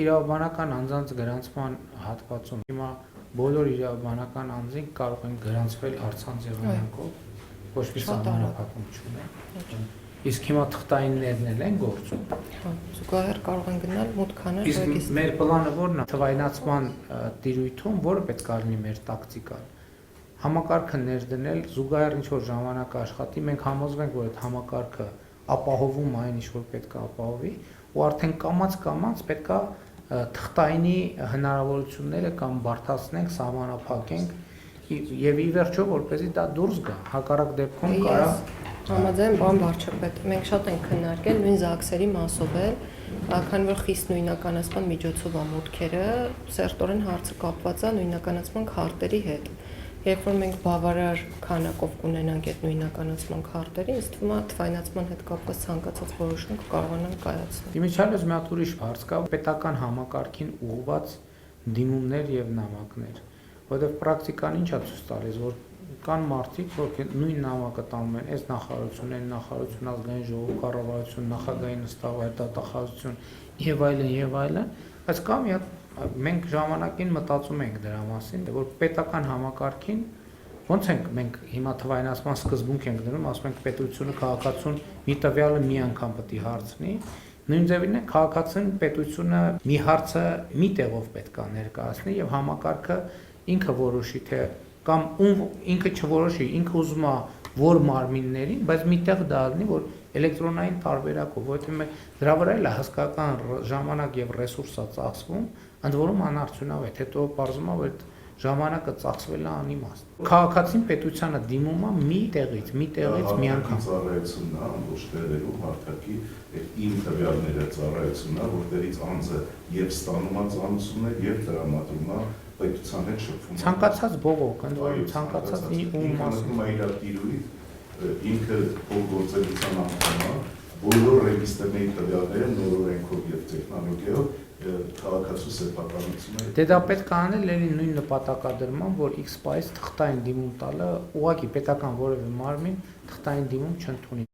իրավաբանական անձանց գրանցման հատվածում հիմա բոլոր իրավաբանական անձինք կարող են գրանցվել առցանց եղանակով, ոչ մի սահմանափակում չունեն։ Իսկ հիմա թղթայիններն են գործում։ Զուգահեռ կարող են գնալ մուտք անել Իսկ մեր պլանը որն է թվայնացման տիրույթում, որը պետք է լինի մեր տակտիկան։ Համակարգը ներդնել, զուգահեռ ինչ որ ժամանակ աշխատի, մենք համոզվենք, որ այդ համակարգը ապահովում այն ինչ որ պետք է ապահովի, ու արդեն կամաց պետք է թղթայինի հնարավորությունները կամ բարդացնենք, սահմանափակենք եւ ի վերջո որպեսզի դա դուրս գա, հակառակ դեպքում կարա Համաձայն բան վարչապետ, մենք շատ ենք քննարկել նույն ԶԱԳՍ-երի մասով էլ, քանի որ խիստ նույնականացման միջոցով է մուտքերը, սերտորեն հարցը կապված է նույնականացման քարտերի հետ։ Երբ որ մենք բավարար քանակով կունենանք այդ նույնականացման քարտերի, ինձ թվում է թվայնացման հետ կապված ցանկացած որոշում կկարողանանք կայացնել։ Իմիջիալից մի հատ ուրիշ հարց կա պետական համակարգին ուղղված դիմումներ եւ նամակներ, որովհետեւ պրակտիկան ինչ է ցույց տալիս, որ կան մարդիկ, որ նույն նամակը տանում են այս նախարարությունն, ազգային ժողով, կառավարություն, նախագահի նստավայր, դատախազություն եւ այլն, բայց կա մի հատ մենք ժամանակին մտածում ենք դրա մասին, որ պետական համակարգին ոնց ենք մենք հիմա թվայնացման սկզբունք ենք դնում, ասում ենք պետությունը քաղաքացուն մի տվյալը մի անգամ պետք է հարցնի, նույն ձևին է քաղաքացին պետությունը մի հարցը մի տեղով պետք է ներկայացնի եւ համակարգը ինքը որոշի թե կամ ինքը չորոշի, ինքը ուզում է որ մարմիններին, բայց միտեղ դա լինի, որ էլեկտրոնային տարբերակով, որովհետեւ դրա վրա էլ հսկական ժամանակ եւ ռեսուրս է ծախսվում, ընդ որում անարդյունավետ, հետո բարձում է, որ այդ ժամանակը ծախսվել է անիմաստ։ Քաղաքացին պետությանը դիմում է մի տեղից մի անգամ ծառայությունն է, ամբողջ տեղերում հարթակի իմ տվյալները ծառայությունն է, որտեղից անձը եւ ստանում է ծանուցում է եւ տրամադրում է պետության հետ շփվում։ Ցանկացած բողոք, ընդ որում ցանկացած ում մասում է իր տիրույթ, ինքը գործելության անդամ է, բոլոր ռեգիստրների տվյալները նոր օրենքով եւ տեխնոլոգիայով քաղաքացու սեփականությունը։ Դե դա պետք է անել ելի նույն նպատակադրման, որ X-Spice թղթային դիմում տալը ուղղակի պետական որևէ մարմին թղթային դիմում չընդունի։